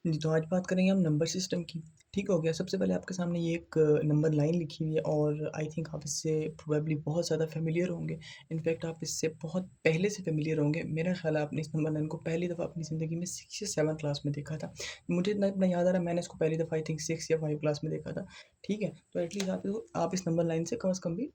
जी, तो आज बात करेंगे हम नंबर सिस्टम की। ठीक हो गया? सबसे पहले आपके सामने ये एक नंबर लाइन लिखी हुई है और आई थिंक आप इससे प्रोबेबली बहुत ज़्यादा फ़ैमिलियर होंगे। इनफैक्ट आप इससे बहुत पहले से फ़ैमिलियर होंगे। मेरा ख़्याल है आपने इस नंबर लाइन को पहली दफ़ा अपनी ज़िंदगी में 6 या 7 क्लास में देखा था। मुझे इतना इतना याद आ रहा है मैंने इसको पहली दफ़ा आई थिंक 6 या 5 क्लास में देखा था। ठीक है? तो एटलीस्ट आप इस नंबर लाइन से कम से कम भी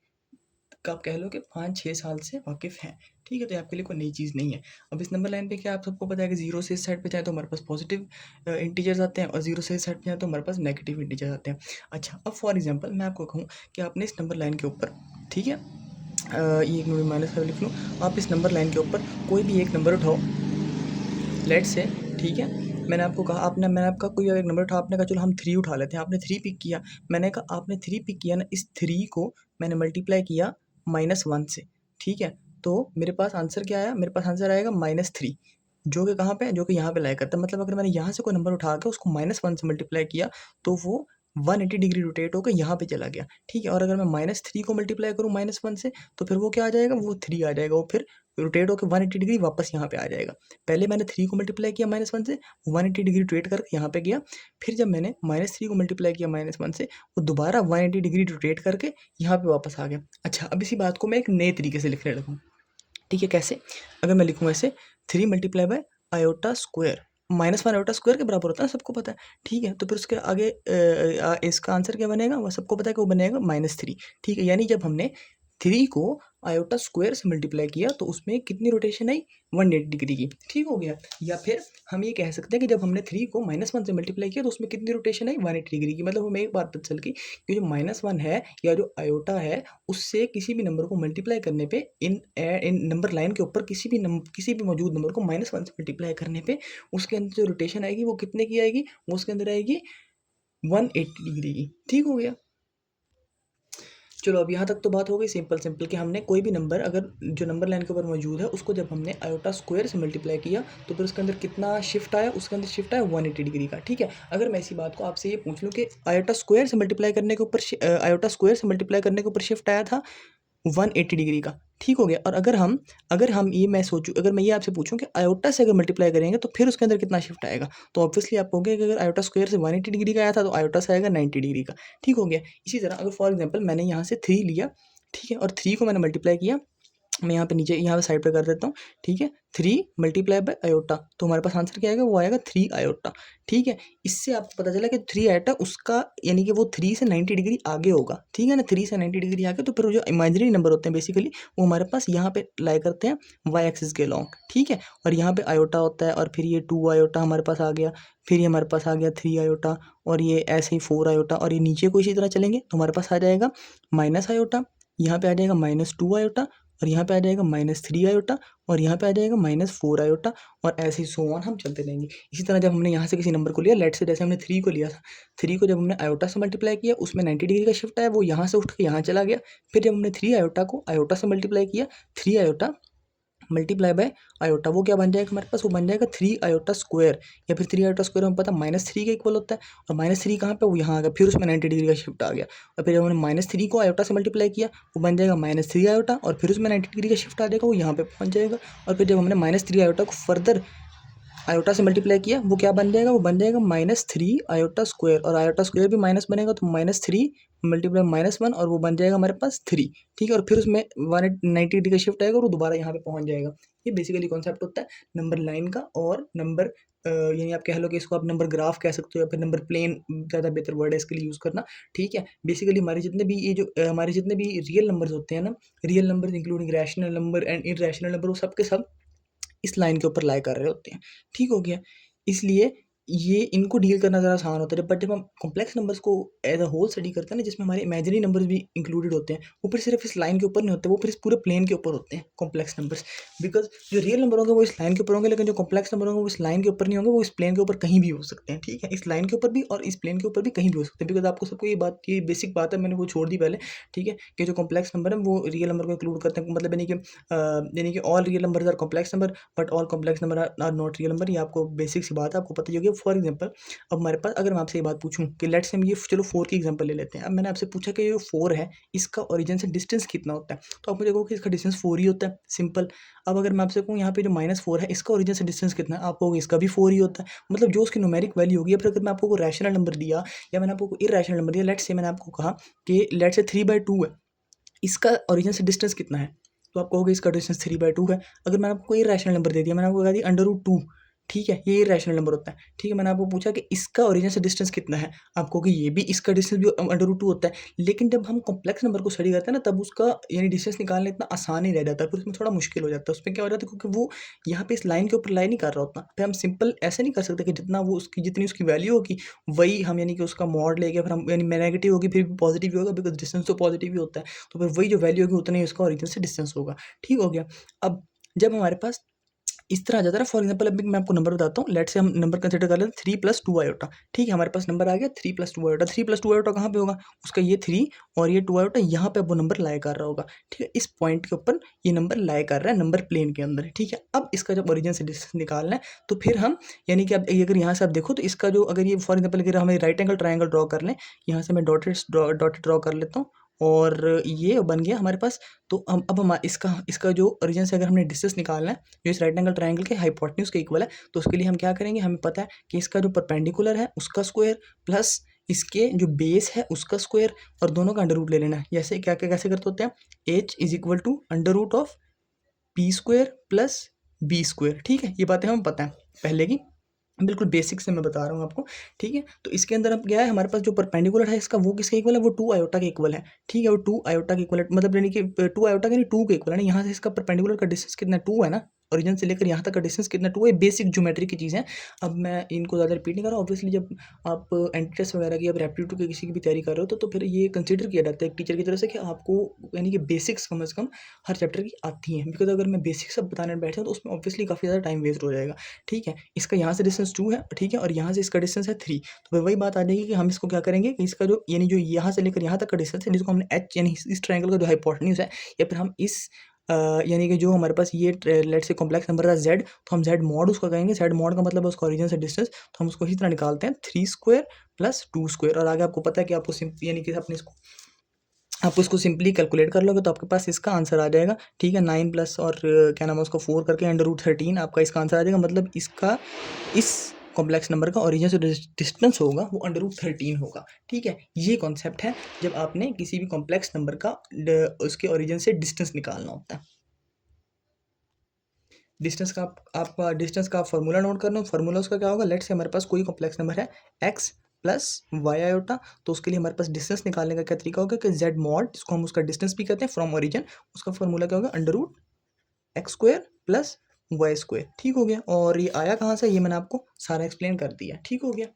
आप कह लो कि 5-6 साल से वाकिफ़ हैं। ठीक है? तो ये आपके लिए कोई नई चीज़ नहीं है। अब इस नंबर लाइन पे क्या आप सबको पता है कि 0 से इस साइड पे जाएँ तो हमारे पास पॉज़िटिव इंटीजर्स आते हैं और 0 से इस साइड पे जाएँ तो हमारे पास नेगेटिव इंटीजर्स आते हैं। अच्छा, अब फॉर एग्ज़ाम्पल मैं आपको कहूँ कि आपने इस नंबर लाइन के ऊपर, ठीक है? ये एक मिनट -5 लिख लूँ। आप इस नंबर लाइन के ऊपर कोई भी एक नंबर उठाओ, लेट्स से, ठीक है? मैंने आपका कोई एक नंबर उठाया, आपने कहा चलो हम 3 उठा लेते हैं, आपने 3 पिक किया। मैंने कहा आपने 3 पिक किया ना, इस 3 को मैंने मल्टीप्लाई किया -1 से, ठीक है? तो मेरे पास आंसर क्या आया? मेरे पास आंसर आएगा -3, जो कि कहाँ पे है? जो कि यहाँ पे लाया करता है। मतलब अगर मैंने यहाँ से कोई नंबर उठा के उसको -1 से मल्टीप्लाई किया, तो वो 180 डिग्री रोटेट होके यहाँ पे चला गया, ठीक है? और अगर मैं -3 को मल्टीप्लाई करूँ -1 से, तो फिर वो क्या आ जाएगा? वो 3 आ जाएगा, वो फिर रोटेट होके 180 डिग्री वापस यहाँ पे आ जाएगा। पहले मैंने 3 को मल्टीप्लाई किया -1 से, 180 डिग्री रोटेट करके यहाँ पे गया। फिर जब मैंने -3 को मल्टीप्लाई किया -1 से, वो दोबारा 180 डिग्री रोटेट करके यहाँ पे वापस आ गया। अच्छा, अब इसी बात को मैं एक नए तरीके से लिखने लगा हूँ। ठीक है, कैसे? अगर मैं लिखूँ ऐसे 3 multiply by iota square, -1 iota square के बराबर होता है, सबको पता है। ठीक है, तो फिर उसके आगे इसका आंसर क्या बनेगा? वो सबको पता है कि वो बनेगा -3। ठीक है, यानी जब हमने 3 को आयोटा स्क्वायर से मल्टीप्लाई किया तो उसमें कितनी रोटेशन आई? 180 डिग्री की। ठीक हो गया? या फिर हम ये कह सकते हैं कि जब हमने 3 को -1 से मल्टीप्लाई किया तो उसमें कितनी रोटेशन आई? 180 डिग्री की। मतलब हमें एक बात पता चल गई कि जो -1 है या जो आयोटा है, उससे किसी भी नंबर को मल्टीप्लाई करने पे इन नंबर लाइन के ऊपर किसी भी मौजूद नंबर को -1 से मल्टीप्लाई करने पे उसके अंदर जो रोटेशन आएगी वो कितने की आएगी? वो उसके अंदर आएगी 180 डिग्री की। ठीक हो गया? चलो अब यहाँ तक तो बात हो गई सिंपल कि हमने कोई भी नंबर अगर जो नंबर लाइन के ऊपर मौजूद है उसको जब हमने आयोटा स्क्वायर से मल्टीप्लाई किया तो फिर उसके अंदर कितना शिफ्ट आया? उसके अंदर शिफ्ट आया 180 डिग्री का। ठीक है? अगर मैं इसी बात को आपसे ये पूछ लूँ कि आयोटा स्क्वायर से मल्टीप्लाई करने के ऊपर आयोटा स्क्वायर से मल्टीप्लाई करने के ऊपर शिफ्ट आया था 180 डिग्री का, ठीक हो गया? और अगर हम ये मैं सोचूँ अगर मैं ये आपसे पूछूँ कि आयोटा से अगर मल्टीप्लाई करेंगे तो फिर उसके अंदर कितना शिफ्ट आएगा? तो ऑब्वियसली आप कहोगे कि अगर आयोटा स्क्वायर से 180 डिग्री का आया था तो आयोटा से आएगा 90 डिग्री का, ठीक हो गया? इसी तरह अगर फॉर एग्ज़ाम्पल मैंने यहाँ से 3 लिया, ठीक है? और 3 को मैंने मल्टीप्लाई किया, मैं यहाँ पे नीचे यहाँ पे साइड पे कर देता हूँ, ठीक है? 3 मल्टीप्लाई बाय आयोटा, तो हमारे पास आंसर क्या आएगा? वो आएगा 3 आयोटा, ठीक है? इससे आपको पता चला कि 3 आयोटा उसका यानी कि वो 3 से 90 डिग्री आगे होगा, ठीक है ना? 3 से 90 डिग्री आगे तो फिर वो जो इमेजिनरी नंबर होते हैं बेसिकली वो हमारे पास यहाँ पे लाई करते हैं वाई एक्सिस के अलोंग, ठीक है? और यहाँ पे आयोटा होता है और फिर ये 2 आयोटा हमारे पास आ गया, फिर ये हमारे पास आ गया 3 आयोटा और ये ऐसे ही 4 आयोटा और ये नीचे को इसी तरह चलेंगे तो हमारे पास आ जाएगा माइनस आयोटा, यहाँ पे आ जाएगा -2 आयोटा और यहाँ पे आ जाएगा -3 आयोटा और यहाँ पे आ जाएगा -4 आयोटा और ऐसे ही सो ऑन हम चलते रहेंगे। इसी तरह जब हमने यहाँ से किसी नंबर को लिया लेट्स से जैसे हमने 3 को लिया था, 3 को जब हमने आयोटा से मल्टीप्लाई किया उसमें 90 डिग्री का शिफ्ट आया वो यहाँ से उठ के यहाँ चला गया। फिर जब हमने 3 आयोटा को आयोटा से मल्टीप्लाई किया, 3 आयोटा मल्टीप्लाई बाय आयोटा वो क्या बन जाएगा हमारे पास? वो बन जाएगा 3 आयोटा स्क्वायर या फिर 3 आयोटा स्क्वायर हमें पता है -3 के इक्वल होता है और -3 कहाँ पे? वो यहाँ आ गया, फिर उसमें 90 डिग्री का शिफ्ट आ गया और फिर जब हमने -3 को आयोटा से मल्टीप्लाई किया वो बन जाएगा -3 आयोटा और फिर उसमें 90 डिग्री का शिफ्ट आ जाएगा, वो यहाँ पे पहुँच जाएगा और फिर जब हमने -3 आयोटा को फर्दर आयोटा से मल्टीप्लाई किया वो क्या बन जाएगा? वो बन जाएगा -3 आयोटा स्क्वायर और आयोटा स्क्वायर भी माइनस बनेगा तो -3 मल्टीप्लाई -1 और वो बन जाएगा हमारे पास 3, ठीक है? और फिर उसमें 190 डिग्री का शिफ्ट आएगा और वो दोबारा यहाँ पे पहुँच जाएगा। ये बेसिकली कॉन्सेप्ट होता है नंबर लाइन का और नंबर यानी आप कह लो कि इसको आप नंबर ग्राफ कह सकते हो या फिर नंबर प्लेन ज़्यादा बेहतर वर्ड है इसके लिए यूज़ करना, ठीक है? बेसिकली हमारे जितने भी रियल नंबर्स होते हैं ना, real numbers including rational number and irrational number वो सब के सब इस लाइन के ऊपर लाई कर रहे होते हैं, ठीक हो गया? इसलिए ये इनको डील करना ज़रा आसान होता है बट जब हम कॉम्प्लेक्स नंबर्स को एज़ अ होल स्टडी करते हैं ना जिसमें हमारे इमेजिनरी नंबर्स भी इंक्लूडेड होते हैं, वो फिर सिर्फ इस लाइन के ऊपर नहीं होते, वो फिर इस पूरे प्लेन के ऊपर होते हैं कॉम्प्लेक्स नंबर्स। बिकॉज़ जो रियल नंबर होंगे वो इस लाइन के ऊपर होंगे लेकिन जो कॉम्प्लेक्स नंबर होंगे वो इस लाइन के ऊपर नहीं होंगे, वो इस प्लेन के ऊपर कहीं भी हो सकते हैं, ठीक है? इस लाइन के ऊपर भी और इस प्लेन के ऊपर भी कहीं भी हो सकते हैं बिकॉज़ आपको सबको ये बेसिक बात है मैंने वो छोड़ दी पहले, ठीक है? कि जो कॉम्प्लेक्स नंबर है वो रियल नंबर को इंक्लूड करते हैं मतलब यानी कि all real numbers are complex number but all complex number are not real number. ये आपको बेसिक सी बात है, आपको पता ही होगी फॉर एग्जांपल अब हमारे पास अगर मैं आपसे ये बात पूछूं कि लेट्स से हम ये चलो 4 की एग्जांपल ले लेते हैं। अब मैंने आपसे पूछा कि ये 4 है, इसका ओरिजिन से डिस्टेंस कितना होता है? तो आप मुझे कहोगे इसका डिस्टेंस 4 ही होता है, सिंपल। अब अगर मैं आपसे कहूँ यहाँ पे जो -4 है, इसका ओरिजिन से डिस्टेंस कितना है? आप कहोगे इसका भी 4 ही होता है। मतलब जो उसकी न्यूमेरिक वैल्यू होगी, या फिर अगर मैं आपको कोई रैशनल नंबर दिया या मैंने आपको कोई इर्रेशनल नंबर दिया, लेट्स से मैंने आपको कहा कि लेट्स से 3/2 है, इसका ओरिजिन से डिस्टेंस कितना है? तो आप कहोगे इसका डिस्टेंस 3/2 है। अगर मैंने आपको कोई इर्रेशनल नंबर दे दिया, मैंने आपको कहा दिया √2, ठीक है, ये इर्रेशनल नंबर होता है, ठीक है। मैंने आपको पूछा कि इसका ओरिजिन से डिस्टेंस कितना है? आप कहोगे ये भी, इसका डिस्टेंस भी √2 होता है। लेकिन जब हम कॉम्प्लेक्स नंबर को स्टडी करते हैं ना, तब उसका यानी डिस्टेंस निकालना इतना आसान नहीं रह जाता, फिर उसमें थोड़ा मुश्किल हो जाता है। उसमें क्या हो जाता है, क्योंकि वो यहाँ पे इस लाइन के ऊपर लाई नहीं कर रहा होता। फिर हम सिंपल ऐसे नहीं कर सकते कि जितना वो उसकी जितनी उसकी वैल्यू होगी, वही हम यानी कि उसका मॉड लेके फिर हम यानी नेगेटिव होगी फिर भी पॉजिटिव ही होगा, बिकॉज़ डिस्टेंस तो पॉजिटिव ही होता है। तो फिर वही जो वैल्यू होगी उतना ही उसका ओरिजिन से डिस्टेंस होगा, ठीक हो गया। अब जब हमारे पास इस तरह आ जाता है ना, फॉर एग्जांपल अभी मैं आपको नंबर बताता हूँ। लेट्स से हम नंबर कंसीडर कर लेते हैं 3 + 2 आयोटा, ठीक है। हमारे पास नंबर आ गया 3 + 2 आयोटा। 3 + 2 आयोटा कहाँ पे होगा? उसका ये 3 और ये 2 आयोटा यहाँ पे वो नंबर लाई कर रहा होगा, ठीक है। इस पॉइंट के ऊपर ये नंबर लाई कर रहा है नंबर प्लेन के अंदर, ठीक है। अब इसका जब ओरिजिन से डिस्टेंस निकालना है, तो फिर हम यानी कि अब ये अगर यहाँ से आप देखो तो इसका जो अगर ये फॉर एग्जांपल अगर हमें राइट एंगल ट्रायंगल ड्रॉ कर लें, यहाँ से मैं डॉटेड ड्रॉ कर लेता हूँ और ये बन गया हमारे पास। तो हम अब हम इसका इसका जो ओरिजिन से अगर हमने डिस्टेंस निकालना है, जो इस राइट एंगल ट्रायंगल के हाइपोटेन्यूज के इक्वल है, तो उसके लिए हम क्या करेंगे, हमें पता है कि इसका जो परपेंडिकुलर है उसका स्क्वायर प्लस इसके जो बेस है उसका स्क्वायर और दोनों का अंडर रूट ले लेना है। जैसे क्या क्या कैसे करते होते हैं, h is equal to under root of P square plus B square, ठीक है। ये बातें हमें पता है पहले की, बिल्कुल बेसिक से मैं बता रहा हूँ आपको, ठीक है। तो इसके अंदर अब क्या है, हमारे पास जो परपेंडिकुलर है इसका वो किसके इक्वल है, वो 2 आयोटा के इक्वल है, ठीक है। वो 2 आयोटा के इक्वल है, मतलब यानी कि 2 आयोटा के नहीं 2 के इक्वल है ना। यहाँ से इसका परपेंडिकुलर का डिस्टेंस कितना है, 2 है ना। ओरिजिन से लेकर यहाँ तक का डिस्टेंस कितना 2 है। बेसिक ज्योमेट्री की चीज़ है। अब मैं इनको ज़्यादा रिपीट नहीं कर रहा हूँ। ऑब्वियसली जब आप एंट्रेंस वगैरह की, अब एप्टीट्यूड की किसी की भी तैयारी कर रहे हो तो फिर ये कंसिडर किया जाता है एक टीचर की तरफ से कि आपको यानी कि बेसिक्स कम से कम हर चैप्टर की आती हैं। बिकॉज अगर मैं बेसिक्स सब बताने बैठ जाऊँ तो उसमें ऑब्वियसली काफ़ी ज़्यादा टाइम वेस्ट हो जाएगा, ठीक है। इसका यहाँ से डिस्टेंस 2 है, ठीक है, और यहाँ से इसका डिस्टेंस है 3। तो फिर वही बात आ जाएगी कि हम इसको क्या करेंगे कि इसका जो यानी जो यहाँ से लेकर यहाँ तक का डिस्टेंस है, जिसको हमने एच यानी इस ट्रायंगल का जो हाइपोटेन्यूज है, या फिर हम इस यानी कि जो हमारे पास ये लेट्स से कॉम्प्लेक्स नंबर था z, तो हम z मॉड उसका कहेंगे। z मॉड का मतलब है उसका ओरिजिन से डिस्टेंस, तो हम उसको इसी तरह निकालते हैं 3 स्क्वायर प्लस 2 स्क्वायर। और आगे आपको पता है कि आपको यानी कि अपने इसको आप उसको सिंपली कैलकुलेट कर लोगे तो आपके पास इसका आंसर आ जाएगा, ठीक है। 9 प्लस और क्या नाम है उसको 4 करके अंडर रूट 13 आपका इसका आंसर आ जाएगा। मतलब इसका इस कॉम्प्लेक्स नंबर का ओरिजिन से डिस्टेंस होगा वो अंडर रूट 13 होगा, ठीक है। ये कॉन्सेप्ट है जब आपने किसी भी कॉम्प्लेक्स नंबर का उसके ओरिजिन से डिस्टेंस निकालना होता है। डिस्टेंस का आपका डिस्टेंस का फॉर्मूला नोट करना। फॉर्मूला उसका क्या होगा, लेट्स से हमारे पास कोई कॉम्प्लेक्स नंबर है x प्लस वाई आयोटा, तो उसके लिए हमारे पास डिस्टेंस निकालने का क्या तरीका होगा कि z मॉड, जिसको हम उसका डिस्टेंस भी कहते हैं फ्रॉम ओरिजिन, उसका फॉर्मूला क्या होगा under root X square plus Y square, ठीक हो गया। और ये आया कहाँ से, ये मैंने आपको सारा एक्सप्लेन कर दिया, ठीक हो गया।